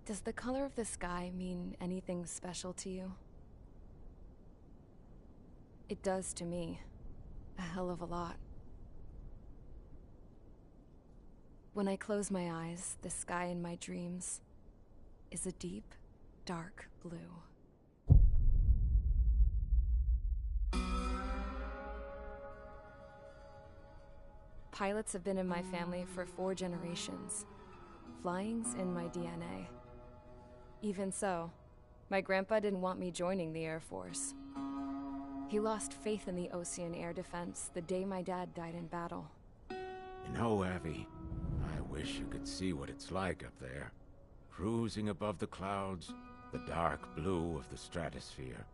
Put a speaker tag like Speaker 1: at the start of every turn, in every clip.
Speaker 1: Does the color of the sky mean anything special to you? It does to me. A hell of a lot. When I close my eyes, the sky in my dreams is a deep, dark blue. Pilots have been in my family for 4 generations. Flying's in my DNA. Even so, my grandpa didn't want me joining the Air Force. He lost faith in the Ocean Air Defense the day my dad died in battle.
Speaker 2: You know, Abby, I wish you could see what it's like up there. Cruising above the clouds, the dark blue of the stratosphere.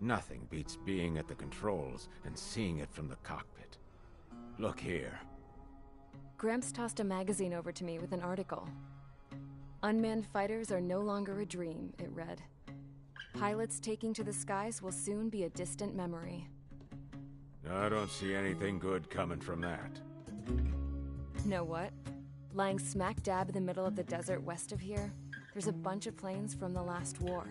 Speaker 2: Nothing beats being at the controls and seeing it from the cockpit. Look here.
Speaker 1: Gramps tossed a magazine over to me with an article. Unmanned fighters are no longer a dream, it read. Pilots taking to the skies will soon be a distant memory.
Speaker 2: I don't see anything good coming from that.
Speaker 1: Know what? Lying smack dab in the middle of the desert west of here, there's a bunch of planes from the last war.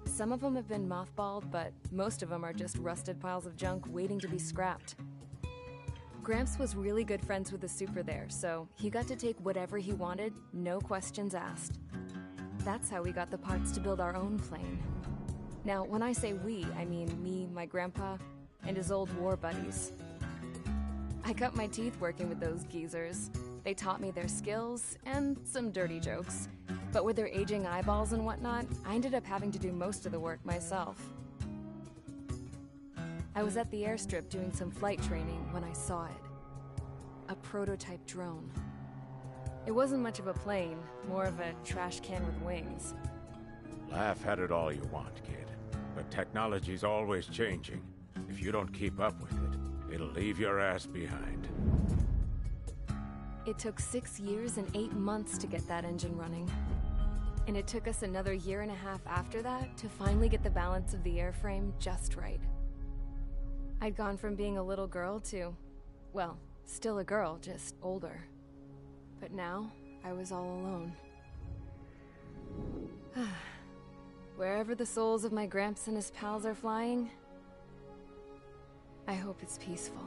Speaker 1: Some of them have been mothballed, but most of them are just rusted piles of junk waiting to be scrapped. Gramps was really good friends with the super there, so he got to take whatever he wanted, no questions asked. That's how we got the parts to build our own plane. Now, when I say we, I mean me, my grandpa, and his old war buddies. I cut my teeth working with those geezers. They taught me their skills, and some dirty jokes. But with their aging eyeballs and whatnot, I ended up having to do most of the work myself. I was at the airstrip doing some flight training when I saw it. A prototype drone. It wasn't much of a plane, more of a trash can with wings.
Speaker 2: Laugh at it all you want, kid. But technology's always changing. If you don't keep up with it, it'll leave your ass behind.
Speaker 1: It took 6 years and 8 months to get that engine running. And it took us another 1.5 years after that to finally get the balance of the airframe just right. I'd gone from being a little girl to, well, still a girl, just older. But now, I was all alone. Wherever the souls of my Gramps and his pals are flying, I hope it's peaceful.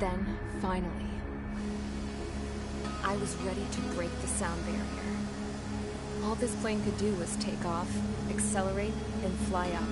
Speaker 1: Then, finally, I was ready to break the sound barrier. All this plane could do was take off, accelerate, and fly up.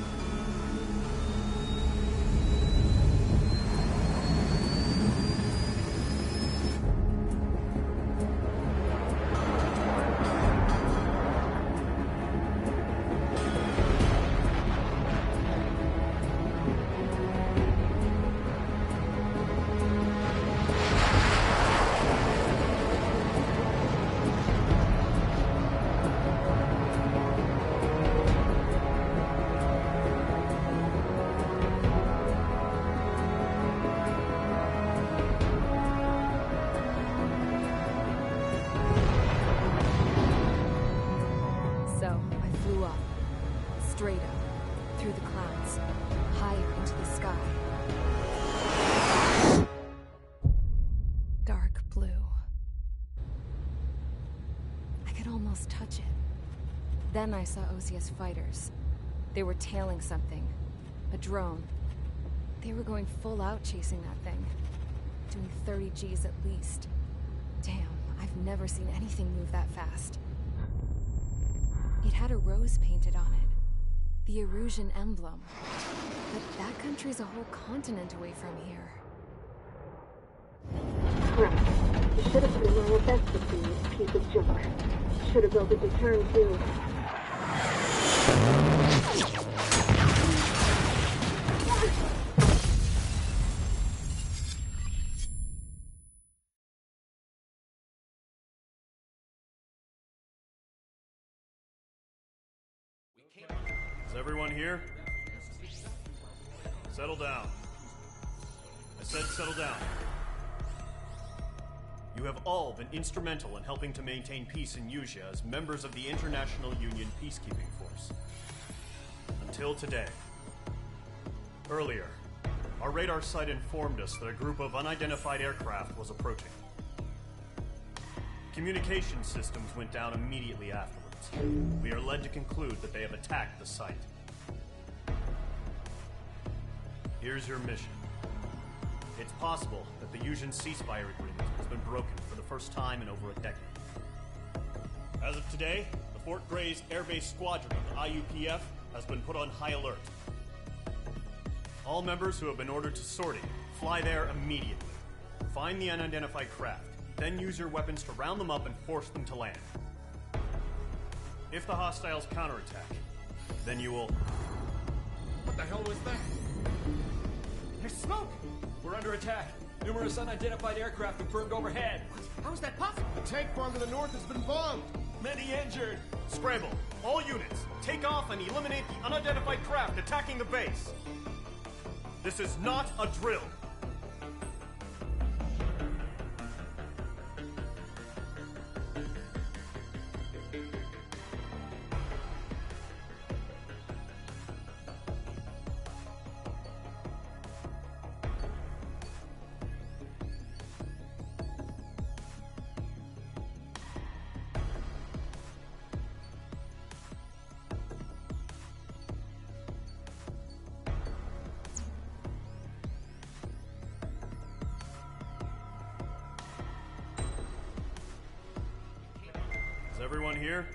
Speaker 1: straight up, through the clouds, higher into the sky. Dark blue. I could almost touch it. Then I saw Osia's fighters. They were tailing something. A drone. They were going full out chasing that thing. Doing 30 Gs at least. Damn, I've never seen anything move that fast. It had a rose painted on it. The Erusian emblem. But that country's a whole continent away from here.
Speaker 3: Crap. You should have been my best with this piece of junk. Should have built a return too.
Speaker 4: Is everyone here? Settle down. I said settle down. You have all been instrumental in helping to maintain peace in Yuzha as members of the International Union Peacekeeping Force. Until today. Earlier, our radar site informed us that a group of unidentified aircraft was approaching. Communication systems went down immediately afterwards. We are led to conclude that they have attacked the site. Here's your mission. It's possible that the Yuzhan ceasefire agreement has been broken for the first time in over a decade. As of today, the Fort Gray's Air Base Squadron of the IUPF has been put on high alert. All members who have been ordered to sortie, fly there immediately. Find the unidentified craft, then use your weapons to round them up and force them to land. If the hostiles counterattack, then you will...
Speaker 5: What the hell was that? There's smoke! We're under attack. Numerous unidentified aircraft confirmed overhead. What? How is that possible?
Speaker 6: The tank farm to the north has been bombed!
Speaker 5: Many injured.
Speaker 4: Scramble! All units, take off and eliminate the unidentified craft attacking the base! This is not a drill! Is everyone here?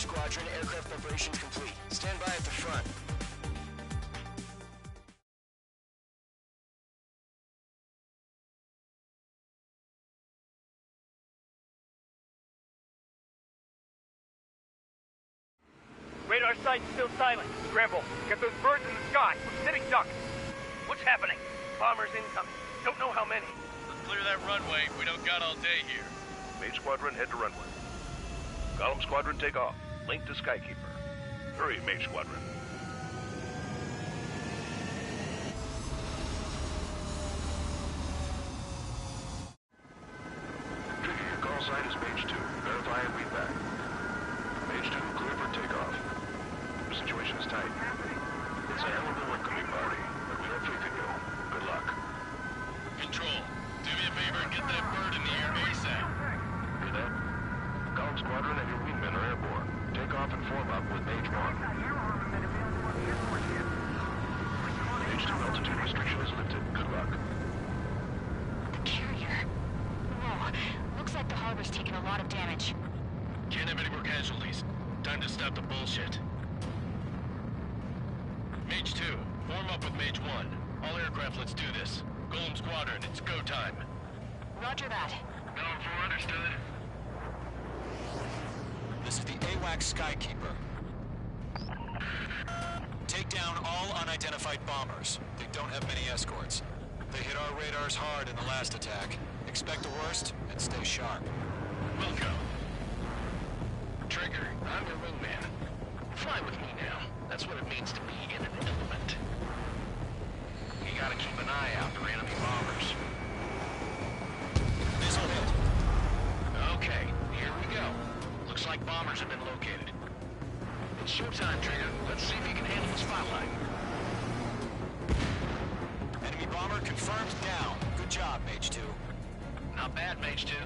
Speaker 7: Mage Squadron, aircraft preparations complete. Stand by at the front.
Speaker 8: Radar site's still silent. Scramble. Get those birds in the sky. We're sitting ducks. What's happening? Bombers incoming. Don't know how many.
Speaker 9: Let's clear that runway. We don't got all day here.
Speaker 10: Mage Squadron, head to runway. Golem Squadron, take off. Link to Skykeeper. Hurry, Mage Squadron. Trigger, your call sign is Mage 2. Verify and read back. Mage 2, clear for takeoff. The situation is tight. It's a hell of a welcoming party, but we have faith in you. Good luck.
Speaker 9: Control, do me a favor and get that bird in the air ASAP.
Speaker 10: Hear that? Golem Squadron and your wingmen are airborne. Take off and form up with Mage 1. Mage 2 altitude restriction is lifted. Good luck.
Speaker 11: The carrier. Whoa. Looks like the harbor's taken a lot of damage.
Speaker 9: Can't have any more casualties. Time to stop the bullshit. Mage 2, form up with Mage 1. All aircraft, let's do this. Golem Squadron, it's go time.
Speaker 11: Roger that.
Speaker 9: Going for understood.
Speaker 5: This is the AWACS Skykeeper. Take down all unidentified bombers. They don't have many escorts. They hit our radars hard in the last attack. Expect the worst and stay sharp.
Speaker 9: Welcome. Trigger, I'm your wingman. Fly with me now. That's what it means to be in an element. You gotta keep an eye out for enemy bombers.
Speaker 5: Missile hit.
Speaker 9: Okay, here we go. Looks like bombers have been located. It's showtime, Trigger. Let's see if you can handle the spotlight.
Speaker 5: Enemy bomber confirmed down. Good job, Mage 2.
Speaker 9: Not bad, Mage 2.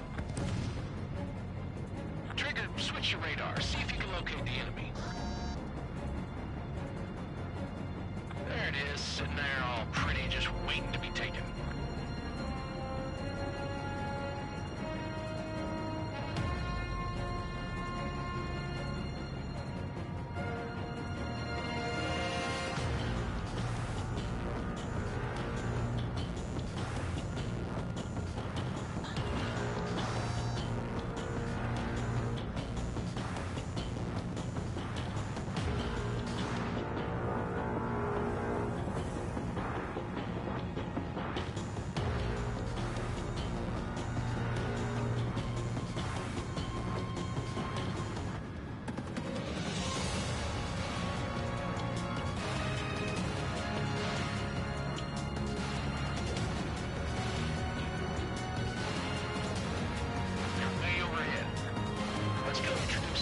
Speaker 9: Trigger, switch your radar. See if you can locate the enemy. There it is, sitting there all pretty, just waiting to be taken.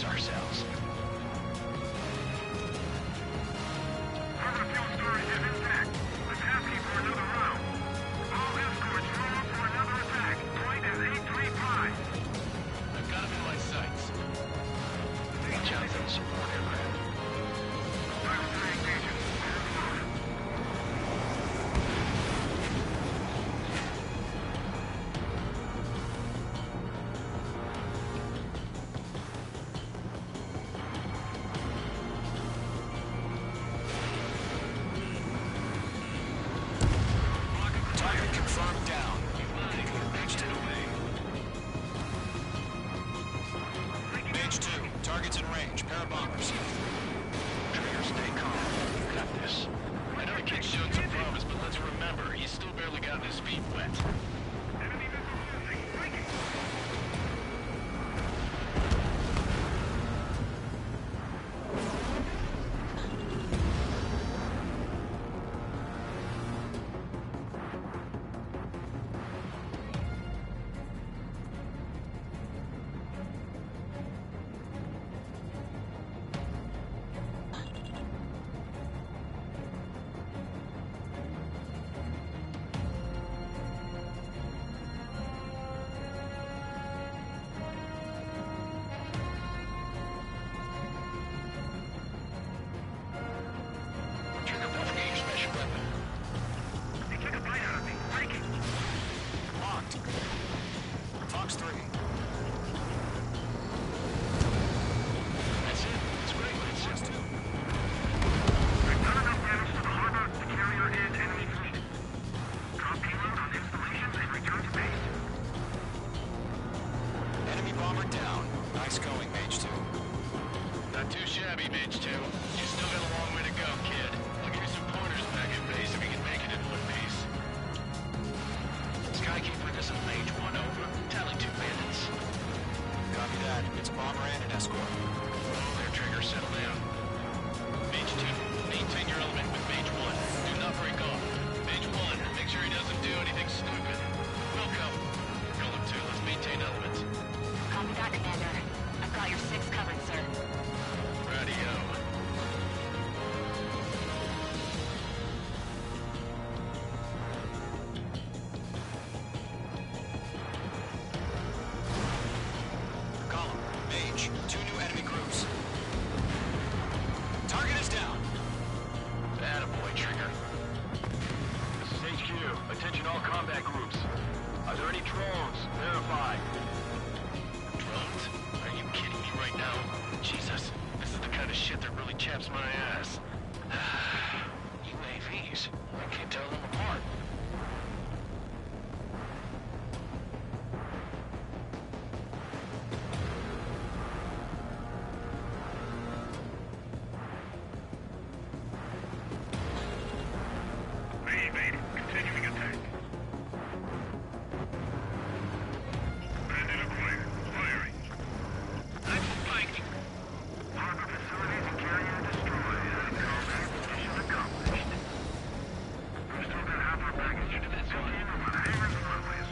Speaker 9: Ourselves.
Speaker 12: Further fuel storage is intact. Let's happy for another round. All escorts roll up for another attack. Point is 835.
Speaker 9: I've got him in my sights.
Speaker 10: Reach out and support aircraft.
Speaker 12: Targets are engaging.
Speaker 5: Confirmed down. Mage 2. Mage 2, targets in range. Pair of bombers.
Speaker 9: Trigger, stay calm. You got this. I know the kid's shown some promise, but let's remember, he's still barely gotten his feet wet.
Speaker 12: Enemy missile losing. Breaking.
Speaker 9: shabby, Mage 2. You still got a long way to go, kid. I'll give you some pointers back at base if you can make it in one piece. Skykeeper, this is Mage 1, over. Tally 2 bandits.
Speaker 7: Copy that. It's a bomber and an escort.
Speaker 9: Oh, there, Trigger, settle down. Mage 2, maintain your element with Mage 1. Do not break off. Mage 1, make sure he doesn't do anything stupid. Wilco, Golem 2, let's maintain element.
Speaker 11: Copy that, Commander. I've got your 6 covered, sir.
Speaker 9: Radio.
Speaker 7: Column, Mage, 2 new enemy groups. Target is down.
Speaker 9: Attaboy, Trigger.
Speaker 10: This is HQ. Attention all combat groups. Are there any drones? Verify.
Speaker 9: Drones? Are you kidding me right now? Jesus, this is the kind of shit that really chaps my ass. UAVs? I can't tell them apart.
Speaker 12: Evade. Continuing attack. Bandit acquired. Firing. I'm spiking. Harbor facilities and carrier destroyed. Combat mission accomplished. We've still got half our baggage. Into this one. Over the hangars and runways.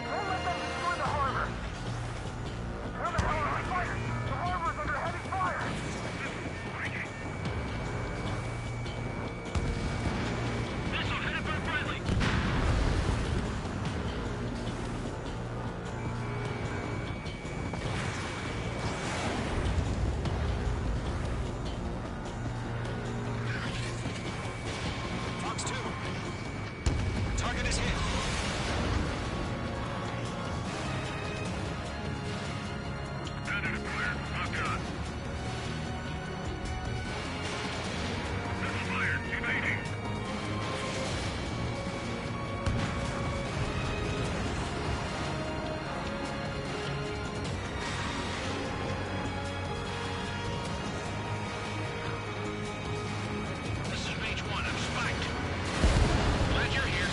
Speaker 8: Don't let them destroy the harbor! Where the hell are we fighting? The harbor's under heavy fire!
Speaker 12: Missile headed for friendly.
Speaker 7: Fox 2. Target is hit.
Speaker 12: Bandit acquired. Locked on. Missile fired. Evading.
Speaker 9: This is Mage 1, I'm spiked. Glad you're here.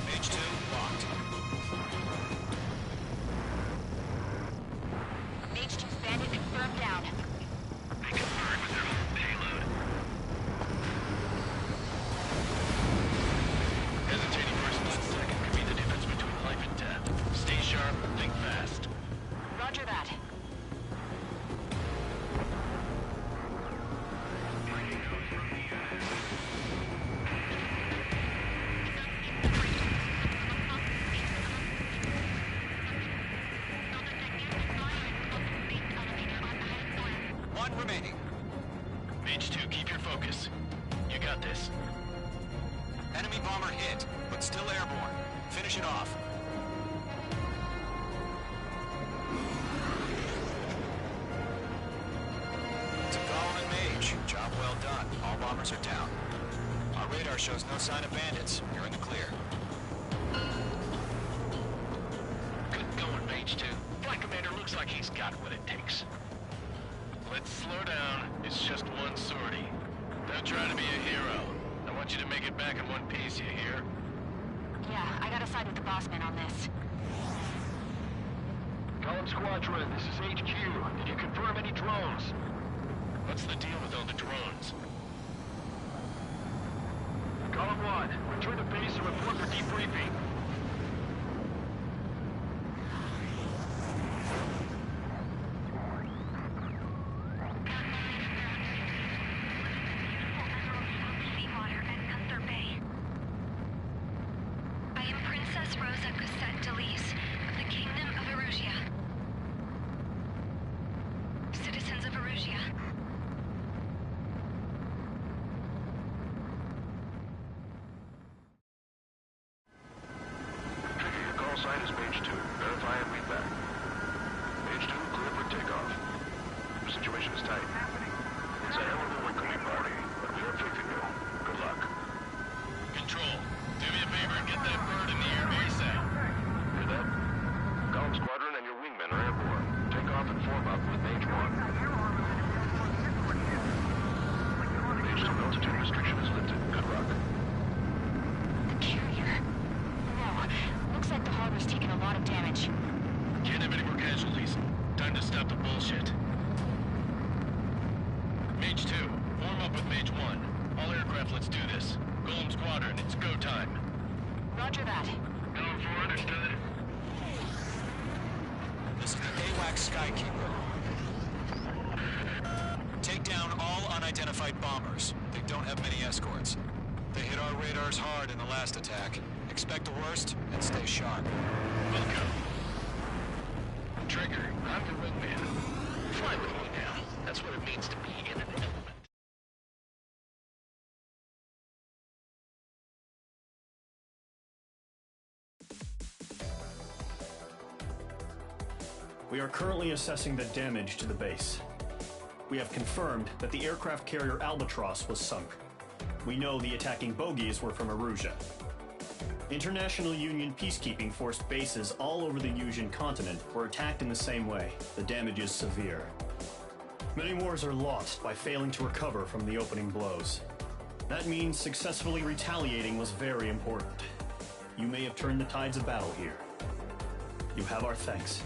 Speaker 7: Mage 2, locked.
Speaker 11: Mage 2's bandit confirmed down.
Speaker 12: They converted with their own payload.
Speaker 9: Hesitating for a split second could be the difference between life and death. Stay sharp, think fast.
Speaker 11: Roger that.
Speaker 7: One remaining.
Speaker 9: Mage 2, keep your focus. You got this.
Speaker 7: Enemy bomber hit, but still airborne. Finish it off. To Golem and Mage, job well done. All bombers are down. Our radar shows no sign of bandits. You're in the clear.
Speaker 9: Good going, Mage 2. Flight Commander looks like he's got what it takes. Let's slow down. It's just one sortie. Don't try to be a hero. I want you to make it back in one piece, you hear?
Speaker 11: Yeah, I gotta side with the boss man on this.
Speaker 10: Column Squadron, this is HQ. Did you confirm any drones?
Speaker 9: What's the deal with all the drones?
Speaker 10: Column 1, return to base and report for debriefing.
Speaker 13: Rosa Cassette Delise of the
Speaker 11: Kingdom of Erusia. Citizens of Erusia.
Speaker 10: Tricky, your call sign is Mage 2. Verify and read back. Mage 2, clear for takeoff. The situation is tight. It's a hell of a welcoming party, but we have faith in you. Good luck.
Speaker 9: Control, do me a favor and get that bird in the air ASAP.
Speaker 10: Hear that? Column Squadron and your wingmen are airborne. Take off and form up with Mage 1. Mage 2 altitude restriction is lifted. Good luck.
Speaker 11: The carrier. Whoa. Looks like the harbor's taken a lot of damage.
Speaker 9: Can't have any more casualties. Time to stop the bullshit. Mage 2, form up with Mage 1. All aircraft, let's do this. Golem Squadron, it's go time.
Speaker 11: Roger that.
Speaker 12: Going for understood.
Speaker 7: This is the AWACS Skykeeper. Take down all unidentified bombers. They don't have many escorts. They hit our radars hard in the last attack. Expect the worst and stay sharp.
Speaker 9: Welcome. Trigger, I'm the wingman. Fly with me now. That's what it means to be in an element.
Speaker 4: We are currently assessing the damage to the base. We have confirmed that the aircraft carrier Albatross was sunk. We know the attacking bogies were from Erusia. International Union peacekeeping force bases all over the Yusian continent were attacked in the same way. The damage is severe. Many wars are lost by failing to recover from the opening blows. That means successfully retaliating was very important. You may have turned the tides of battle here. You have our thanks.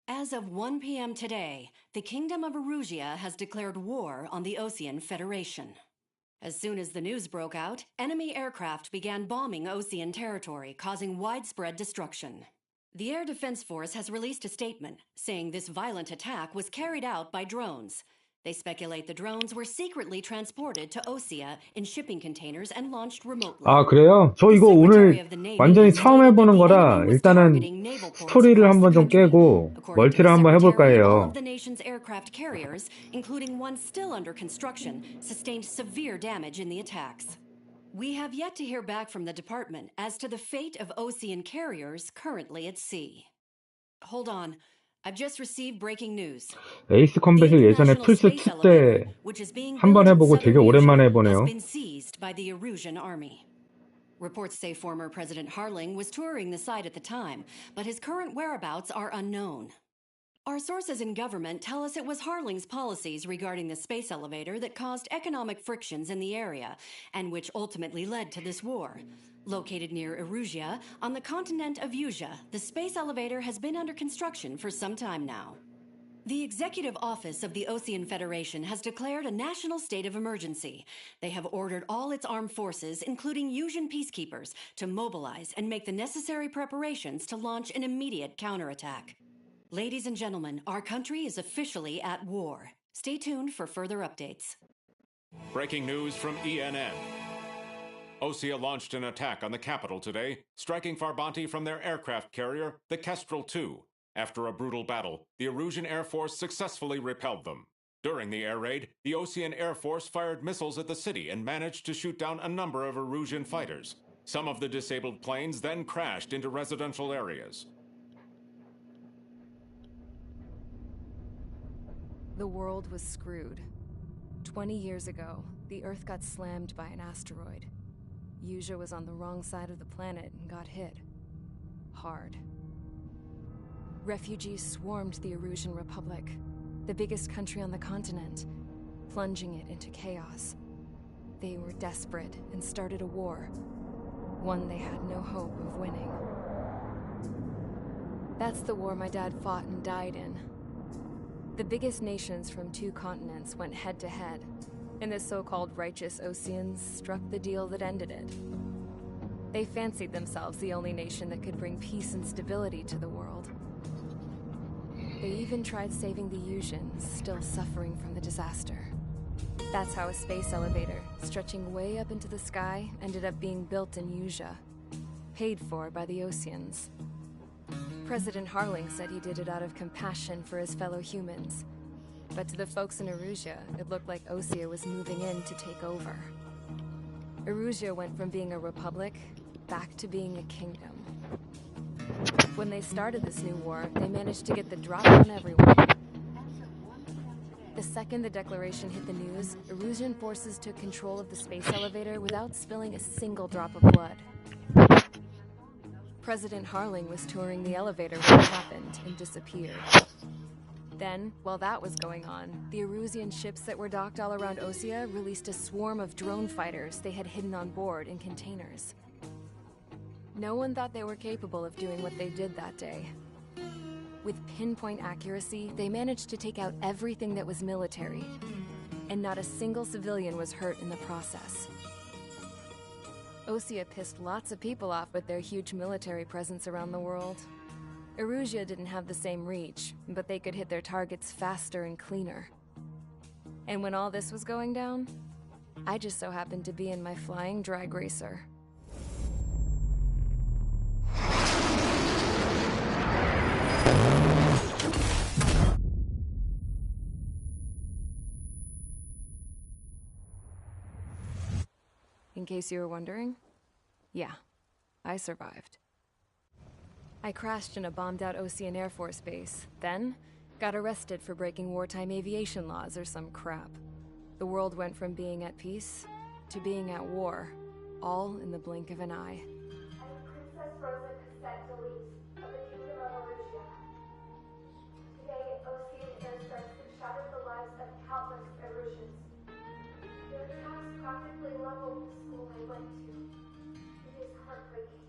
Speaker 13: As of 1 p.m. today, the Kingdom of Erusia has declared war on the Osean Federation. As soon as the news broke out, enemy aircraft began bombing Osean territory, causing widespread destruction. The Air Defense Force has released a statement saying this violent attack was carried out by drones. They speculate the drones were secretly transported to Osea in shipping containers and launched remotely.
Speaker 14: 아, 그래요? 저 이거 오늘 완전히 처음 해보는 거라 일단은 스토리를 한번 좀 깨고 멀티를 한번 해볼까 해요.
Speaker 13: All of the nation's aircraft carriers, including one still under construction, sustained severe damage in the attacks. We have yet to hear back from the department as to the fate of Osean carriers currently at sea. Hold on. I've just received breaking news.
Speaker 14: 에이스컴뱃을 예전에 플스2 때 한번 해보고 되게 오랜만에 해보네요.
Speaker 13: been seized by the Erusian army. Reports say former President Harling was touring the site at the time, but his current whereabouts are unknown. Our sources in government tell us it was Harling's policies regarding the space elevator that caused economic frictions in the area, and which ultimately led to this war. Located near Erusia, on the continent of Yusia, the space elevator has been under construction for some time now. The Executive Office of the Osean Federation has declared a national state of emergency. They have ordered all its armed forces, including Yusian peacekeepers, to mobilize and make the necessary preparations to launch an immediate counterattack. Ladies and gentlemen, our country is officially at war. Stay tuned for further updates.
Speaker 2: Breaking news from ENN. Osea launched an attack on the capital today, striking Farbanti from their aircraft carrier, the Kestrel II. After a brutal battle, the Erusian Air Force successfully repelled them. During the air raid, the Osean Air Force fired missiles at the city and managed to shoot down a number of Erusian fighters. Some of the disabled planes then crashed into residential areas.
Speaker 1: The world was screwed. 20 years ago, the Earth got slammed by an asteroid. Yusia was on the wrong side of the planet and got hit. Hard. Refugees swarmed the Erusian Republic, the biggest country on the continent, plunging it into chaos. They were desperate and started a war, one they had no hope of winning. That's the war my dad fought and died in. The biggest nations from 2 continents went head-to-head, and the so-called righteous Oseans struck the deal that ended it. They fancied themselves the only nation that could bring peace and stability to the world. They even tried saving the Yusians, still suffering from the disaster. That's how a space elevator, stretching way up into the sky, ended up being built in Yusia, paid for by the Oseans. President Harling said he did it out of compassion for his fellow humans. But to the folks in Erusia, it looked like Osea was moving in to take over. Erusia went from being a republic back to being a kingdom. When they started this new war, they managed to get the drop on everyone. The second the declaration hit the news, Erusian forces took control of the space elevator without spilling a single drop of blood. President Harling was touring the elevator when it happened and disappeared. Then, while that was going on, the Erusian ships that were docked all around Osea released a swarm of drone fighters they had hidden on board in containers. No one thought they were capable of doing what they did that day. With pinpoint accuracy, they managed to take out everything that was military, and not a single civilian was hurt in the process. Osea pissed lots of people off with their huge military presence around the world. Erusia didn't have the same reach, but they could hit their targets faster and cleaner. And when all this was going down, I just so happened to be in my flying drag racer. In case you were wondering, yeah, I survived. I crashed in a bombed-out Osean Air Force base, then got arrested for breaking wartime aviation laws or some crap. The world went from being at peace to being at war, all in the blink of an eye.
Speaker 3: I am Princess Rosa Cassette Delete of the Kingdom of Erusia. Today, Osean airstrikes have shattered the lives of countless Erusians. Their attacks practically leveled the school I went to. It is heartbreaking.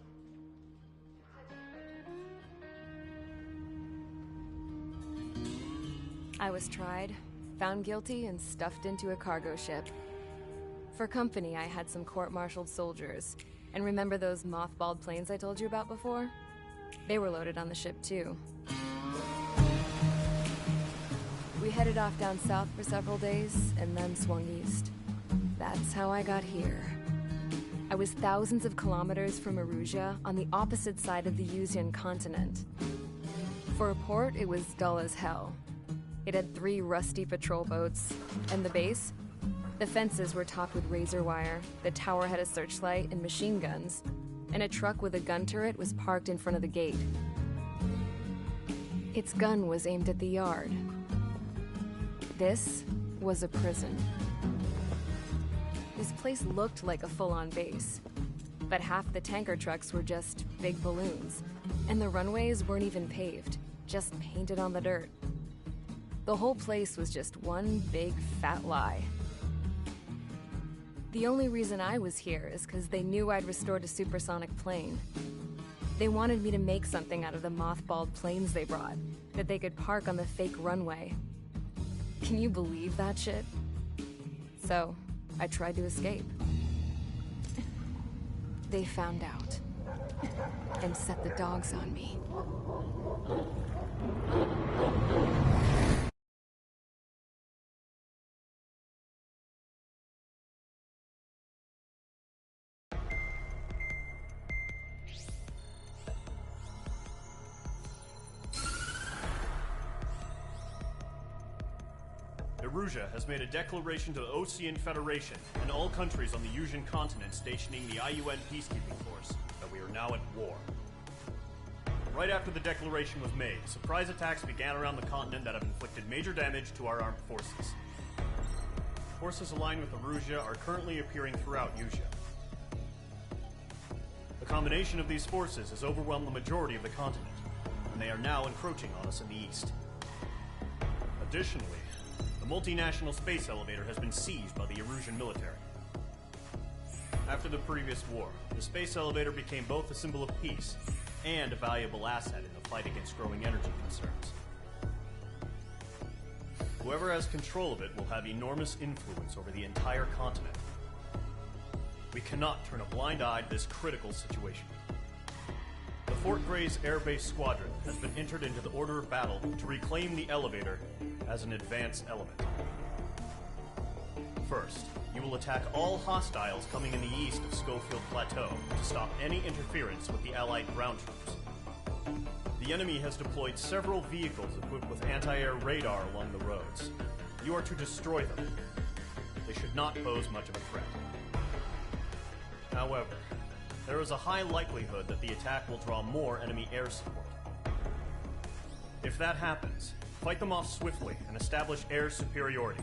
Speaker 1: I was tried, found guilty, and stuffed into a cargo ship. For company, I had some court-martialed soldiers. And remember those mothballed planes I told you about before? They were loaded on the ship, too. We headed off down south for several days, and then swung east. That's how I got here. I was thousands of kilometers from Erusia, on the opposite side of the Yusian continent. For a port, it was dull as hell. It had 3 rusty patrol boats, and the base? The fences were topped with razor wire, the tower had a searchlight and machine guns, and a truck with a gun turret was parked in front of the gate. Its gun was aimed at the yard. This was a prison. This place looked like a full-on base, but half the tanker trucks were just big balloons, and the runways weren't even paved, just painted on the dirt. The whole place was just one big fat lie. The only reason I was here is because they knew I'd restored a supersonic plane. They wanted me to make something out of the mothballed planes they brought, that they could park on the fake runway. Can you believe that shit? So, I tried to escape. They found out, and set the dogs on me.
Speaker 4: Erusia has made a declaration to the Osean Federation and all countries on the Yusian continent stationing the IUN peacekeeping force that we are now at war. Right after the declaration was made, surprise attacks began around the continent that have inflicted major damage to our armed forces. Forces aligned with Erusia are currently appearing throughout Yusia. The combination of these forces has overwhelmed the majority of the continent, and they are now encroaching on us in the east. Additionally, the multinational space elevator has been seized by the Erusian military. After the previous war, the space elevator became both a symbol of peace and a valuable asset in the fight against growing energy concerns. Whoever has control of it will have enormous influence over the entire continent. We cannot turn a blind eye to this critical situation. The Fort Gray's Air Base Squadron has been entered into the order of battle to reclaim the elevator as an advance element. First, you will attack all hostiles coming in the east of Schofield Plateau to stop any interference with the Allied ground troops. The enemy has deployed several vehicles equipped with anti-air radar along the roads. You are to destroy them. They should not pose much of a threat. However, there is a high likelihood that the attack will draw more enemy air support. If that happens, fight them off swiftly and establish air superiority.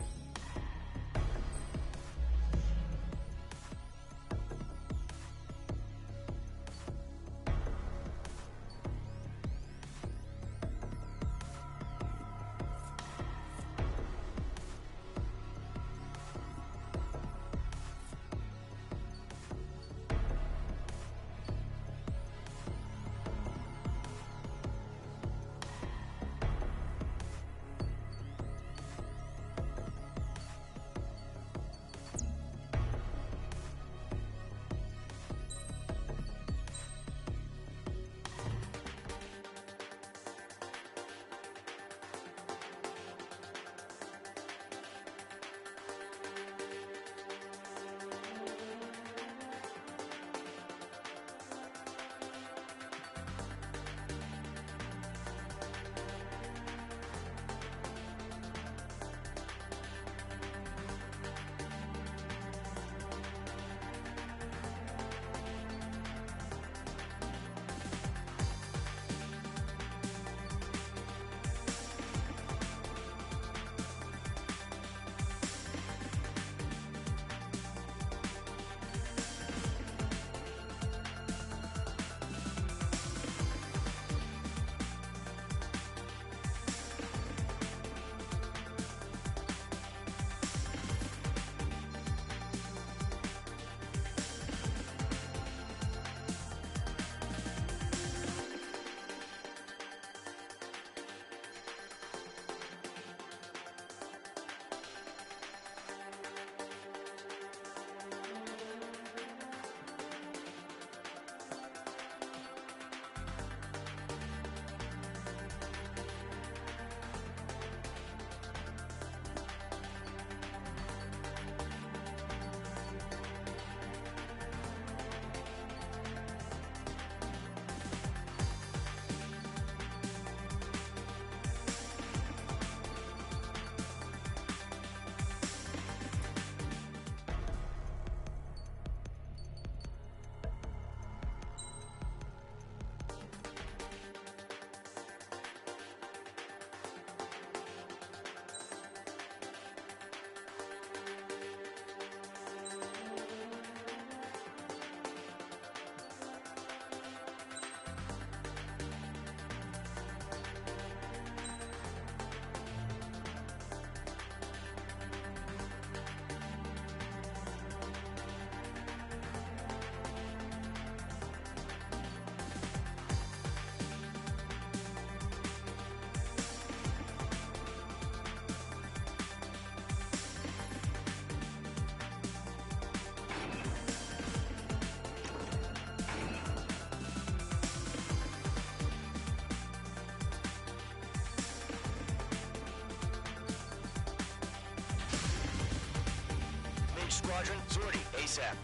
Speaker 15: Squadron, sortie, ASAP.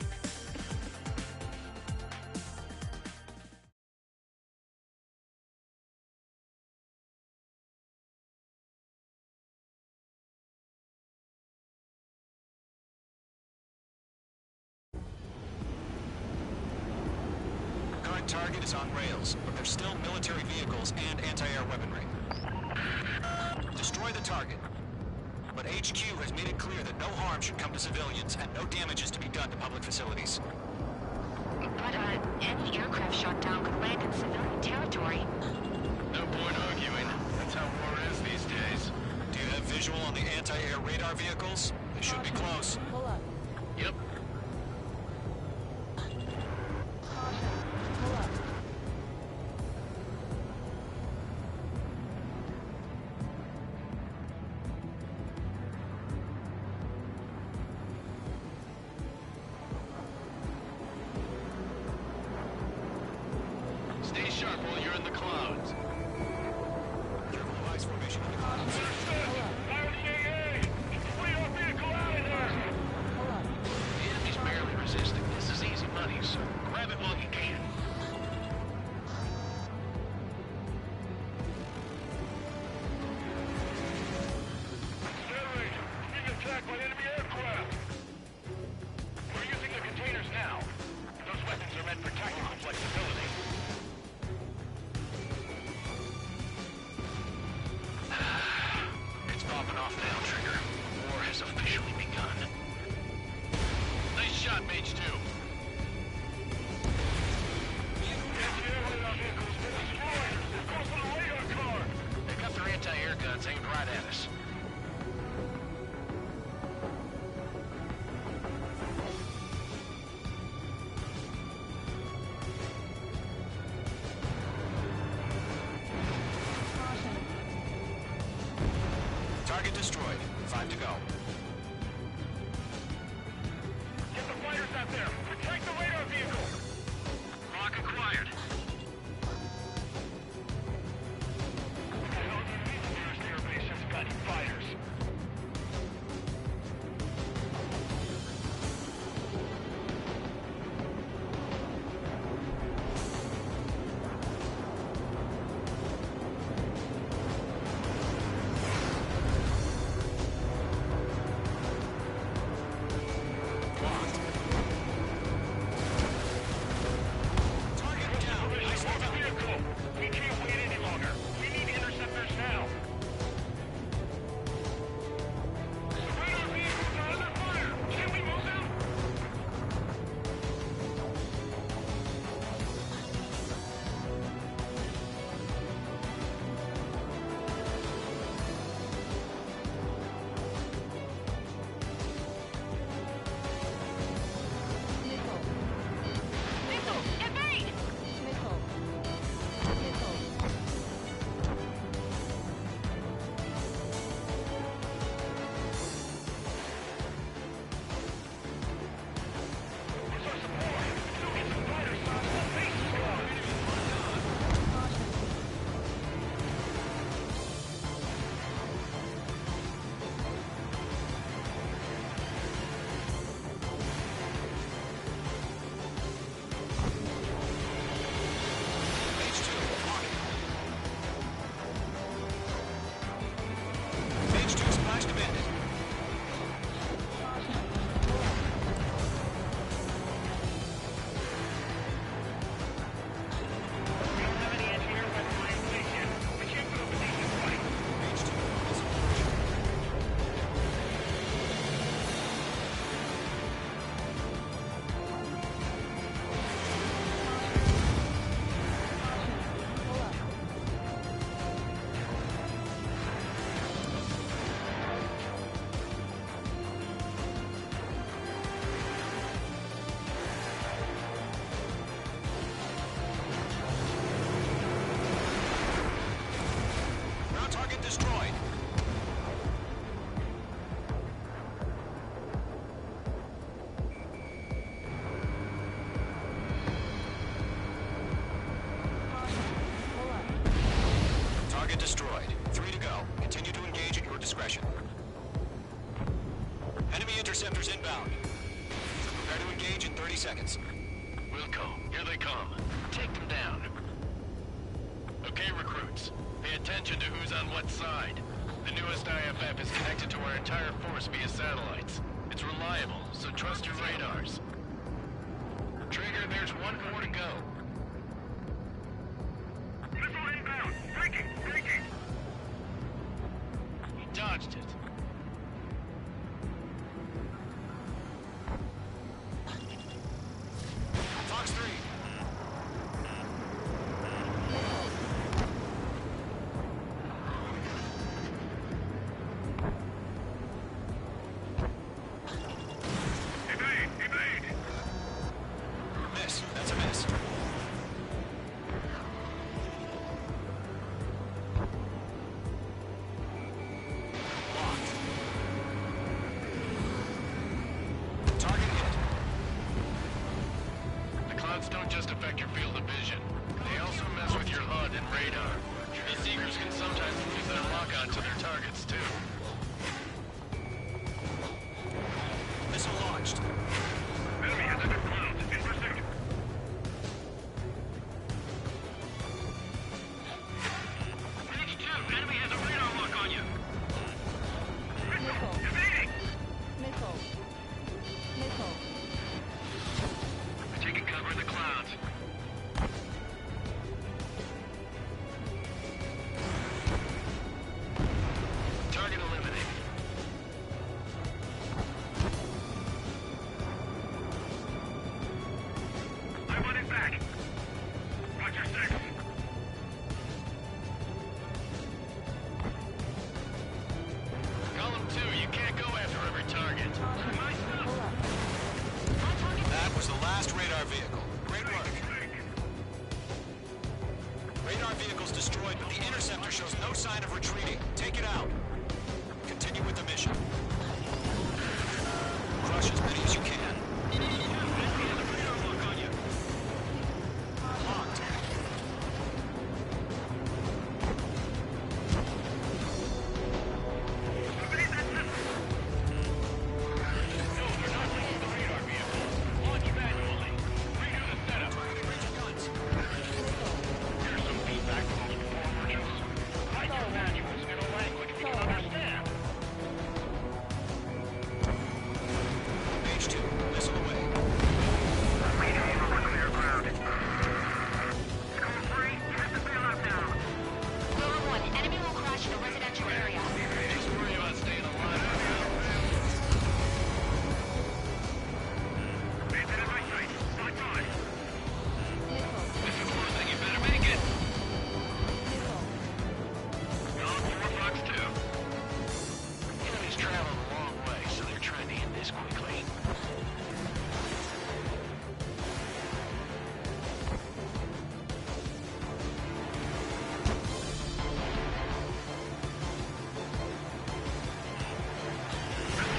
Speaker 7: Current target is on rails, but there's still military vehicles and anti-air weaponry. Destroy the target. But HQ has made it clear that no harm should come to civilians and no damage is to be done to public facilities.
Speaker 11: But, any aircraft shot down could land in civilian territory.
Speaker 9: No point arguing. That's how war is these days.
Speaker 7: Do you have visual on the anti-air radar vehicles? They should be close.
Speaker 1: Pull up.
Speaker 9: Yep.
Speaker 1: Pull up.
Speaker 9: sharp while you're in the clouds.
Speaker 7: Careful of ice formation in the clouds.
Speaker 12: Fire the AA! Flee our vehicle out of there!
Speaker 9: The enemy's barely resisting. This is easy money, so grab it while you can.
Speaker 12: Narrator, being attacked by enemy aircraft! We're using the containers now. Those weapons are meant for tactical flexibility.
Speaker 9: It's popping off now, Trigger. War has officially begun. Nice shot, Mage 2. They got their anti-air guns aimed right at us.
Speaker 7: Target destroyed. 5 to go.
Speaker 12: Get the fighters out there! Protect the radar vehicle!
Speaker 9: Lock acquired.
Speaker 12: Nearest airbase has got fighters.
Speaker 7: Target down. Ice
Speaker 12: Stop the vehicle! We can't wait any longer. We need interceptors now. The radar vehicles are under fire! Can we move them?
Speaker 11: Missile! Evade!
Speaker 12: Where's our support? Still get some fighters. Whole base is gone.
Speaker 7: Mage 2, on it. Mage 2 splash demanded.
Speaker 12: We don't have any anti-air weapons in place yet. We can't put up a decent fight.
Speaker 7: Mage 2, missile launch. Ground target destroyed. Target destroyed. 3 to go. Continue to engage at your discretion. Enemy interceptors inbound. Prepare to engage in 30 seconds.
Speaker 9: Wilco, here they come. Take them down. Okay, recruits. Pay attention to who's on what side. The newest IFF is connected to our entire force via satellites. It's reliable, so trust your radars. Trigger, there's one more to go.
Speaker 12: Missile inbound! Breaking! Breaking!
Speaker 9: He dodged it.
Speaker 7: Fox 3.
Speaker 12: Evade! Evade!
Speaker 7: Miss. That's a miss. Locked. Target hit.
Speaker 9: The clouds don't just affect your field of vision. They also mess radar. The Seekers can sometimes lose their lock-on to their targets, too.
Speaker 7: Missile launched.
Speaker 12: Enemy has entered clouds. In pursuit. Page 2, enemy has a radar lock on you.
Speaker 1: Missile.
Speaker 12: Evading!
Speaker 1: Missile. Missile.
Speaker 12: Taking cover in the clouds.
Speaker 9: Target eliminated.
Speaker 12: I want it back. Roger 6.
Speaker 9: Column 2, you can't go after every target.
Speaker 12: My stuff.
Speaker 7: That was the last radar vehicle. Great work. Radar vehicle's destroyed, but the interceptor shows no sign of retreating. Take it out. Continue with the mission. Crush as many as you can. Locked. Page 2, missile away.
Speaker 11: Rover 1, enemy will crash in a residential area.
Speaker 9: Just worry about staying alive.
Speaker 12: Bandit in my sight. Locked on.
Speaker 9: This is one thing, you better make it.
Speaker 12: Column 4, Fox 2.
Speaker 9: Enemies travel a long way, so they're trying to end this quickly.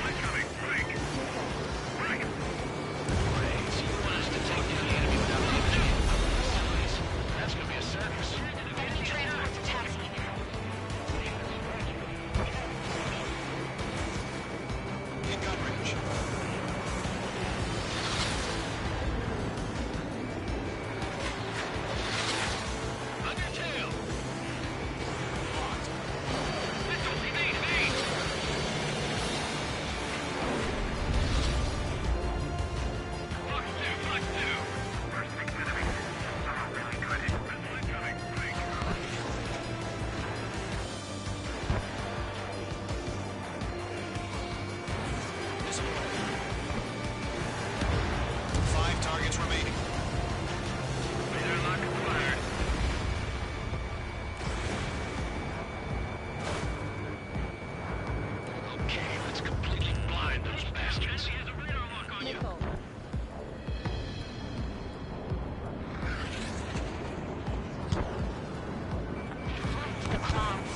Speaker 12: Incoming. Break. Break.
Speaker 9: Brains, you want us to take down the enemy without damaging any public facilities? That's gonna be a circus.
Speaker 11: Enemy transports a taxi.
Speaker 7: In gun range.
Speaker 9: On your tail!
Speaker 7: Locked.
Speaker 12: Missiles, evade, evade! Fox 2, Fox 2. First 6 enemies. Oh, really good. Missile incoming. Break.
Speaker 7: Missile away. 5 targets remaining.
Speaker 12: Radar lock acquired.
Speaker 9: Okay, let's completely blind those bastards.
Speaker 12: Enemy has a radar lock on you.
Speaker 1: Missile.
Speaker 11: The clouds.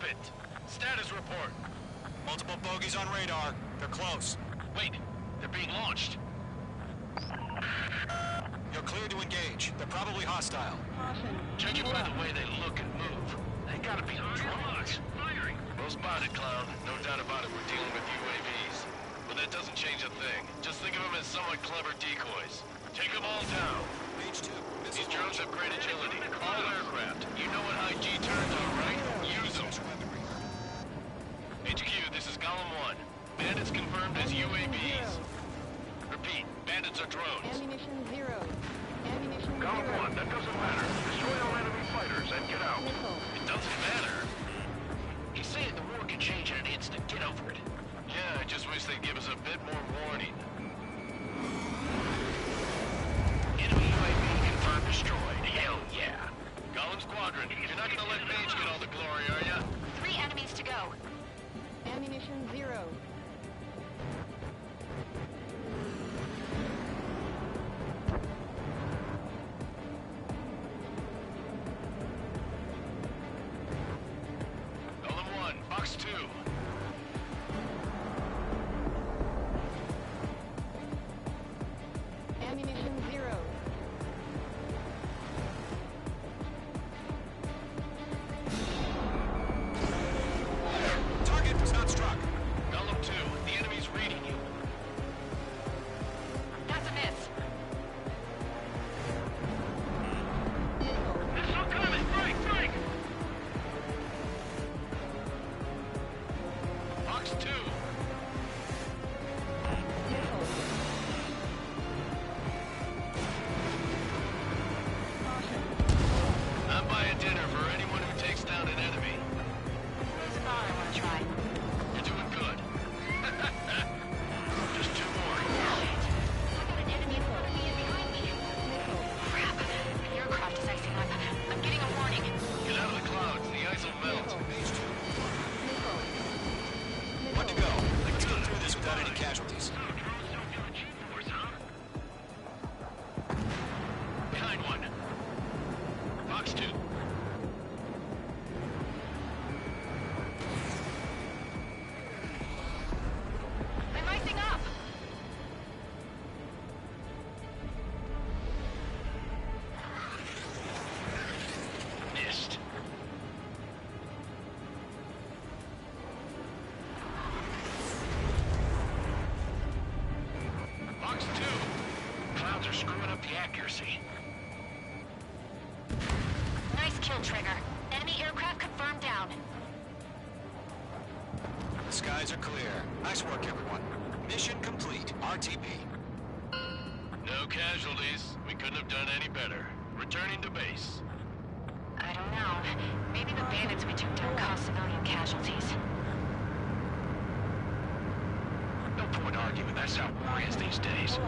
Speaker 9: Drop it! Status report.
Speaker 7: Multiple bogies on radar. They're close.
Speaker 9: Wait, they're being launched.
Speaker 7: You're clear to engage. They're probably hostile.
Speaker 9: Judging by the way they look and move, they gotta be drones. Well spotted, Clown. No doubt about it, we're dealing with UAVs. But that doesn't change a thing. Just think of them as somewhat clever decoys. Take them all down.
Speaker 7: Page 2.
Speaker 9: These drones have great agility. All aircraft. You know what high G turns are, right? Use them. HQ, this is Column 1. Bandits confirmed as UAVs. Repeat, bandits are drones.
Speaker 16: Ammunition 0. Ammunition 0.
Speaker 10: Column 1, that doesn't matter. Destroy all enemy fighters and get out.
Speaker 9: It doesn't matter.
Speaker 15: He's saying the war can change in an instant. Get over it.
Speaker 9: Yeah, I just wish they'd give us a bit more warning.
Speaker 15: Enemy UAV confirmed destroyed. Hell yeah.
Speaker 9: Column Squadron, you're not gonna let Page get all the glory, are ya?
Speaker 11: 3 enemies to go.
Speaker 16: Ammunition 0.
Speaker 9: Column 1, Box 2.
Speaker 16: Ammunition 0.
Speaker 7: Target was not struck.
Speaker 9: Column 2, the enemy's reading you.
Speaker 11: That's a miss.
Speaker 12: Missile coming! Strike! Strike!
Speaker 9: Box 2. I'm buying dinner for anyone who takes down an enemy.
Speaker 11: Who's the bar I want to try?
Speaker 9: You're doing good. Just 2 more.
Speaker 11: I got an enemy in front of me and behind me. Crap. The aircraft is icing up. I'm getting a warning.
Speaker 9: Get out of the clouds. The ice will melt.
Speaker 7: Page 2. One to go. Let's get through this without any casualties.
Speaker 9: Behind one. Box 2.
Speaker 11: I'm icing up.
Speaker 9: Missed. Box 2.
Speaker 15: Clouds are screwing up the accuracy.
Speaker 11: Nice kill, Trigger. Enemy aircraft confirmed down.
Speaker 7: The skies are clear. Nice work, everyone. Mission complete. RTB.
Speaker 9: No casualties. We couldn't have done any better. Returning to base.
Speaker 11: I don't know. Maybe the bandits we took down caused civilian casualties.
Speaker 15: No point arguing. That's how war is these days.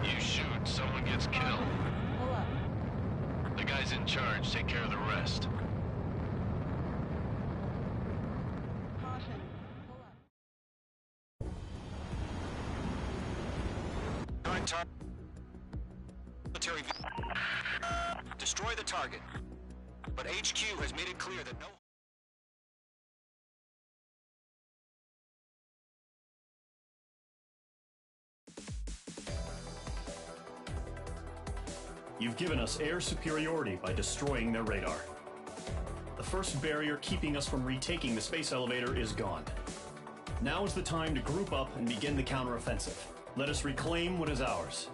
Speaker 9: You shoot, someone gets killed. The guys in charge take care of the rest.
Speaker 7: Joint military. Destroy the target. But HQ has made it clear that no.
Speaker 4: You've given us air superiority by destroying their radar. The first barrier keeping us from retaking the space elevator is gone. Now is the time to group up and begin the counteroffensive. Let us reclaim what is ours.